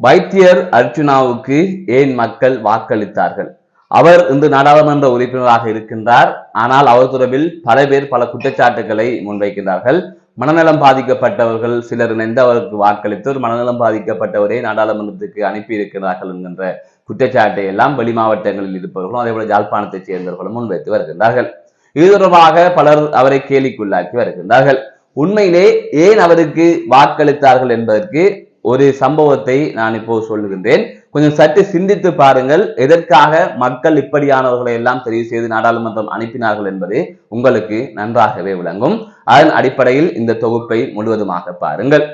வைத்தியர் அர்ச்சுனாவுக்கு ஏன் மக்கள் வாக்களித்தார்கள்? அவர் இன்று நாடாளுமன்ற உறுப்பினராக இருக்கின்றார். ஆனால் அவர் தொடர்பில் பல பேர் பல குற்றச்சாட்டுகளை முன்வைக்கின்றார்கள். மனநலம் பாதிக்கப்பட்டவர்கள் சிலர் இணைந்து அவருக்கு வாக்களித்து ஒரு மனநலம் பாதிக்கப்பட்டவரை நாடாளுமன்றத்துக்கு அனுப்பி இருக்கிறார்கள் என்கின்ற குற்றச்சாட்டை எல்லாம் வெளி மாவட்டங்களில் இருப்பவர்களும் அதே போல யாழ்ப்பாணத்தைச் சேர்ந்தவர்களும் முன்வைத்து வருகின்றார்கள். இது தொடர்பாக பலர் அவரை கேலிக்குள்ளாக்கி வருகின்றார்கள். உண்மையிலே ஏன் அவருக்கு வாக்களித்தார்கள் என்பதற்கு ஒரு சம்பவத்தை நான் இப்போ சொல்லுகின்றேன். கொஞ்சம் சற்று சிந்தித்து பாருங்கள். எதற்காக மக்கள் இப்படியானவர்களை எல்லாம் தெரிவு செய்து நாடாளுமன்றம் அனுப்பினார்கள் என்பது உங்களுக்கு நன்றாகவே விளங்கும். அதன் அடிப்படையில் இந்த தொகுப்பை முழுவதுமாக பாருங்கள்.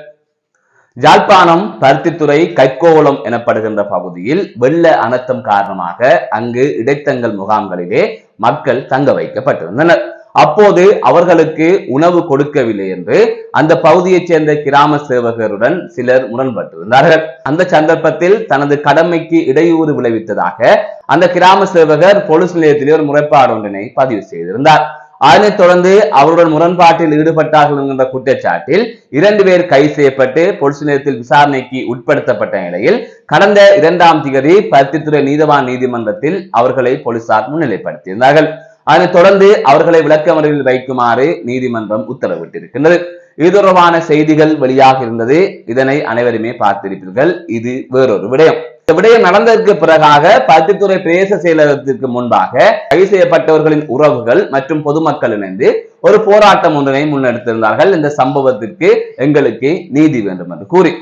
யாழ்ப்பாணம் பருத்தித்துறை கைக்கோவளம் எனப்படுகின்ற பகுதியில் வெள்ள அனர்த்தம் காரணமாக அங்கு இடைத்தங்கல் முகாம்களிலே மக்கள் தங்க வைக்கப்பட்டிருந்தனர். அப்போது அவர்களுக்கு உணவு கொடுக்கவில்லை என்று அந்த பகுதியைச் சேர்ந்த கிராம சேவகருடன் சிலர் முரண்பட்டிருந்தார்கள். அந்த சந்தர்ப்பத்தில் தனது கடமைக்கு இடையூறு விளைவித்ததாக அந்த கிராம சேவகர் போலீஸ் நிலையத்திலே ஒரு முறைப்பாடு ஒன்றினை பதிவு செய்திருந்தார். அதனைத் தொடர்ந்து அவருடன் முரண்பாட்டில் ஈடுபட்டார்கள் என்கின்ற குற்றச்சாட்டில் 2 பேர் கைது செய்யப்பட்டு போலீஸ் நிலையத்தில் விசாரணைக்கு உட்படுத்தப்பட்ட நிலையில் கடந்த 2ஆம் தேதி பருத்தித்துறை நீதவான் நீதிமன்றத்தில் அவர்களை போலீசார் முன்னிலைப்படுத்தியிருந்தார்கள். அதனைத் தொடர்ந்து அவர்களை விளக்கமறியலில் வைக்குமாறு நீதிமன்றம் உத்தரவிட்டிருக்கின்றது. இது தொடர்பான செய்திகள் வெளியாக இருந்தது. இதனை அனைவருமே பார்த்திருப்பீர்கள். இது வேறொரு விடயம். இந்த விடயம் நடந்ததற்கு பிறகாக பருத்தித்துறை பிரதேச செயலகத்திற்கு முன்பாக கைது செய்யப்பட்டவர்களின் உறவுகள் மற்றும் பொதுமக்கள் இணைந்து ஒரு போராட்டம் ஒன்றினை முன்னெடுத்திருந்தார்கள். இந்த சம்பவத்திற்கு எங்களுக்கு நீதி வேண்டும் என்று கூறி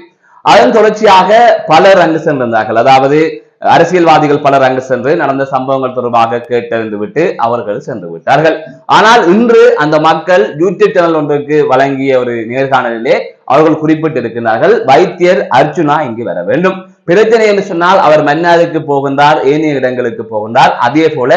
அதன் தொடர்ச்சியாக பலர் அங்கு சென்றிருந்தார்கள். அதாவது அரசியல்வாதிகள் பலர் அங்கு சென்று நடந்த சம்பவங்கள் தொடர்பாக கேட்டறிந்து விட்டு அவர்கள் சென்று விட்டார்கள். ஆனால் இன்று அந்த மக்கள் யூடியூப் சேனல் ஒன்றுக்கு வழங்கிய ஒரு நேர்காணலிலே அவர்கள் குறிப்பிட்டிருக்கிறார்கள், வைத்தியர் அர்ச்சுனா இங்கு வர வேண்டும். பிரச்சனை என்று சொன்னால் அவர் மன்னாருக்கு போகின்றார், ஏனைய இடங்களுக்கு போகின்றார். அதே போல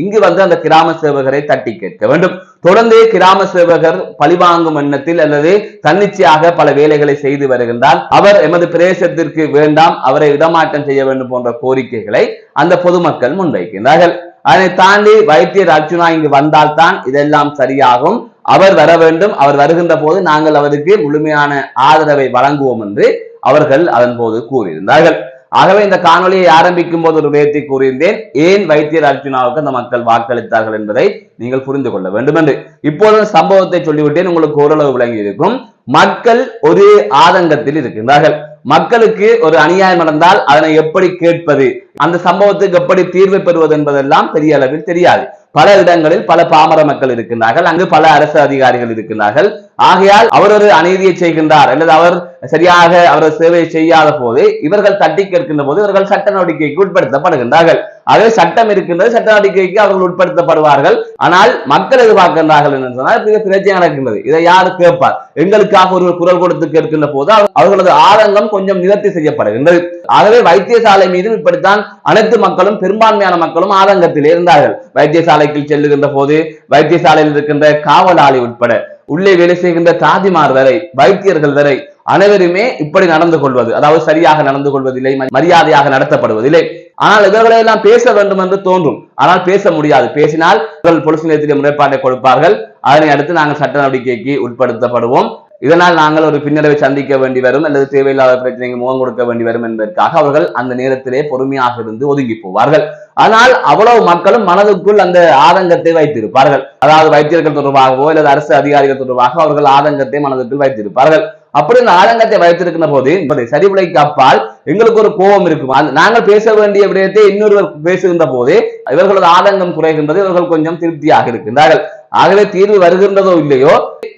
இங்கு வந்து அந்த கிராம சேவகரை தட்டி கேட்க வேண்டும். தொடர்ந்து கிராம சேவகர் பழிவாங்கும் எண்ணத்தில் அல்லது தன்னிச்சையாக பல வேலைகளை செய்து வருகின்றார். அவர் எமது பிரதேசத்திற்கு வேண்டாம், அவரை இடமாற்றம் செய்ய வேண்டும் போன்ற கோரிக்கைகளை அந்த பொதுமக்கள் முன்வைக்கின்றார்கள். அதனை தாண்டி வைத்தியர் அர்ச்சுனா இங்கு வந்தால்தான் இதெல்லாம் சரியாகும், அவர் வர வேண்டும், அவர் வருகின்ற போது நாங்கள் அவருக்கு முழுமையான ஆதரவை வழங்குவோம் என்று அவர்கள் அதன் போது கூறியிருந்தார்கள். ஆகவே இந்த காணொலியை ஆரம்பிக்கும் போது ஒரு விடயத்தை கூறியிருந்தேன், ஏன் வைத்தியர் அர்ச்சுனாவுக்கு அந்த மக்கள் வாக்களித்தார்கள் என்பதை நீங்கள் புரிந்து கொள்ள வேண்டும் என்று. இப்போது சம்பவத்தை சொல்லிவிட்டேன், உங்களுக்கு ஓரளவு விளங்கி இருக்கும். மக்கள் ஒரு ஆதங்கத்தில் இருக்கின்றார்கள். மக்களுக்கு ஒரு அநியாயம் நடந்தால் அதனை எப்படி கேட்பது, அந்த சம்பவத்துக்கு எப்படி தீர்வு பெறுவது என்பதெல்லாம் பெரிய அளவில் தெரியாது. பல இடங்களில் பல பாமர மக்கள் இருக்கின்றார்கள், அங்கு பல அரசு அதிகாரிகள் இருக்கின்றார்கள். ஆகையால் அவர் ஒரு அநீதியை செய்கின்றார் அல்லது அவர் சரியாக அவரது சேவையை செய்யாத போது இவர்கள் தட்டி கேட்கின்ற போது இவர்கள் சட்ட நடவடிக்கைக்கு உட்படுத்தப்படுகின்றார்கள். ஆகவே சட்டம் இருக்கின்றது, சட்ட நடவடிக்கைக்கு அவர்கள் உட்படுத்தப்படுவார்கள். ஆனால் மக்கள் எதிர்பார்க்கின்றார்கள் என்று சொன்னால் பிரச்சனை நடக்கின்றது. இதை யாரு கேட்பார்? எங்களுக்காக ஒரு குரல் கொடுத்து கேட்கின்ற போது அவர்களது ஆதங்கம் கொஞ்சம் நிவர்த்தி செய்யப்படுகின்றது. ஆகவே வைத்தியசாலை மீதும் இப்படித்தான் அனைத்து மக்களும் பெரும்பான்மையான மக்களும் ஆதங்கத்தில் இருந்தார்கள். வைத்தியசாலைக்கு செல்லுகின்ற போது வைத்தியசாலையில் இருக்கின்ற காவலாளி உட்பட உள்ளே வேலை செய்கின்ற தாதிமார் வரை வைத்தியர்கள் வரை அனைவருமே இப்படி நடந்து கொள்வது, அதாவது சரியாக நடந்து கொள்வதில்லை, மரியாதையாக நடத்தப்படுவதில்லை. ஆனால் இவர்களை எல்லாம் பேச வேண்டும் என்று தோன்றும், ஆனால் பேச முடியாது. பேசினால் போலீஸ் நிலையத்திலே முறைப்பாட்டை கொடுப்பார்கள். அதனை அடுத்து நாங்கள் சட்ட நடவடிக்கைக்கு உட்படுத்தப்படுவோம், இதனால் நாங்கள் ஒரு பின்னடைவை சந்திக்க வேண்டி வரும் அல்லது தேவையில்லாத பிரச்சனைக்கு முகம் கொடுக்க வேண்டி வரும் என்பதற்காக அவர்கள் அந்த நேரத்திலே பொறுமையாக இருந்து ஒதுங்கி போவார்கள். ஆனால் அவ்வளவு மக்களும் மனதுக்குள் அந்த ஆதங்கத்தை வைத்திருப்பார்கள். அதாவது வைத்தியர்கள் தொடர்பாகவோ அல்லது அரசு அதிகாரிகள் தொடர்பாக அவர்கள் ஆதங்கத்தை மனதுக்குள் வைத்திருப்பார்கள். அப்படி இந்த ஆதங்கத்தை வைத்திருக்கின்ற போது சரிவிலைக்கு அப்பால் எங்களுக்கு ஒரு கோபம் இருக்கும். நாங்கள் பேச வேண்டிய விடயத்தை இன்னொருவர் பேசுகின்ற போது இவர்களது ஆதங்கம் குறைகின்றது, இவர்கள் கொஞ்சம் திருப்தியாக இருக்கின்றார்கள். ஆகவே தீர்வு வருகின்றதோ இல்லையோ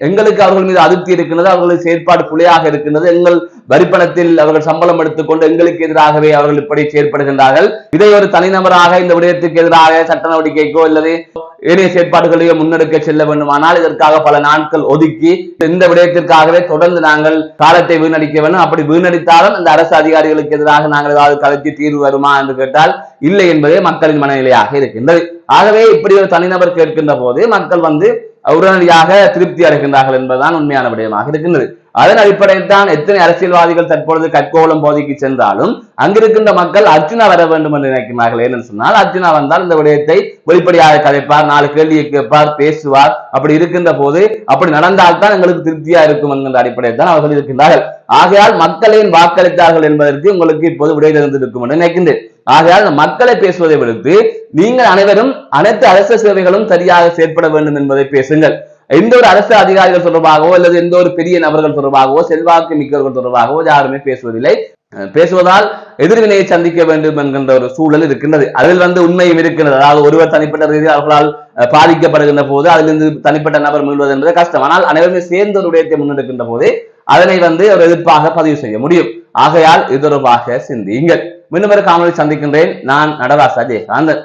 எங்களுக்கு அவர்கள் மீது அதிருப்தி இருக்கின்றது, அவர்களது செயற்பாடு பிழையாக இருக்கின்றது, எங்கள் வரிப்பணத்தில் அவர்கள் சம்பளம் எடுத்துக்கொண்டு எங்களுக்கு எதிராகவே அவர்கள் இப்படி செயற்படுகின்றார்கள். இதை ஒரு தனிநபராக இந்த விடயத்துக்கு எதிராக சட்ட நடவடிக்கைக்கோ அல்லது ஏனைய செயற்பாடுகளையோ முன்னெடுக்க செல்ல வேண்டுமானால் இதற்காக பல நாட்கள் ஒதுக்கி இந்த விடயத்திற்காகவே தொடர்ந்து நாங்கள் காலத்தை வீணடிக்க வேண்டும். அப்படி வீணடித்தாலும் இந்த அரசு அதிகாரிகளுக்கு எதிராக நாங்கள் ஏதாவது கலைத்து தீர்வு வருமா என்று கேட்டால் இல்லை என்பதே மக்களின் மனநிலையாக இருக்கின்றது. ஆகவே இப்படி ஒரு தனிநபர் கேட்கின்ற போது மக்கள் வந்து உடனடியாக திருப்தி அடைகின்றார்கள் என்பதுதான் உண்மையான விடயமாக இருக்கின்றது. அதன் அடிப்படையில் தான் எத்தனை அரசியல்வாதிகள் தற்பொழுது கற்கோளம் போதிக்கு சென்றாலும் அங்கிருக்கின்ற மக்கள் அர்ஜுனா வர வேண்டும் என்று நினைக்கிறார்கள். ஏன்னு சொன்னால் அர்ஜுனா வந்தால் இந்த விடயத்தை வெளிப்படையாக கதைப்பார், 4 கேள்வியை கேட்பார், பேசுவார். அப்படி இருக்கின்ற போது அப்படி நடந்தால்தான் எங்களுக்கு திருப்தியா இருக்கும் என்கின்ற அடிப்படையில் தான் அவர்கள் இருக்கின்றார்கள். ஆகையால் மக்களின் வாக்களித்தார்கள் என்பதற்கு உங்களுக்கு இப்போது விடை தெரிந்திருக்கும் என்று நினைக்கின்றேன். ஆகையால் மக்களை பேசுவதை விடுத்து நீங்கள் அனைவரும் அனைத்து அரசு சேவைகளும் சரியாக செயற்பட வேண்டும் என்பதை பேசுங்கள். எந்த ஒரு அரசு அதிகாரிகள் தொடர்பாகவோ அல்லது எந்த ஒரு பெரிய நபர்கள் தொடர்பாகவோ செல்வாக்கு மிக்கவர்கள் தொடர்பாகவோ யாருமே பேசுவதில்லை. பேசுவதால் எதிர்வினையை சந்திக்க வேண்டும் என்கின்ற ஒரு சூழல் இருக்கின்றது. அதில் உண்மையும் இருக்கின்றது. அதாவது ஒருவர் தனிப்பட்ட ரீதியில் அவர்களால் பாதிக்கப்படுகின்ற போது அதிலிருந்து தனிப்பட்ட நபர் மீள்வது என்பது கஷ்டம். ஆனால் அனைவருமே சேர்ந்த ஒரு விடயத்தை முன்னெடுக்கின்ற போது அதனை ஒரு எதிர்ப்பாக பதிவு செய்ய முடியும். ஆகையால் இது தொடர்பாக சிந்தியுங்கள். மீண்டும் ஒரு காணொலி சந்திக்கின்றேன். நான் நடராசா ஜெயகாந்தன்.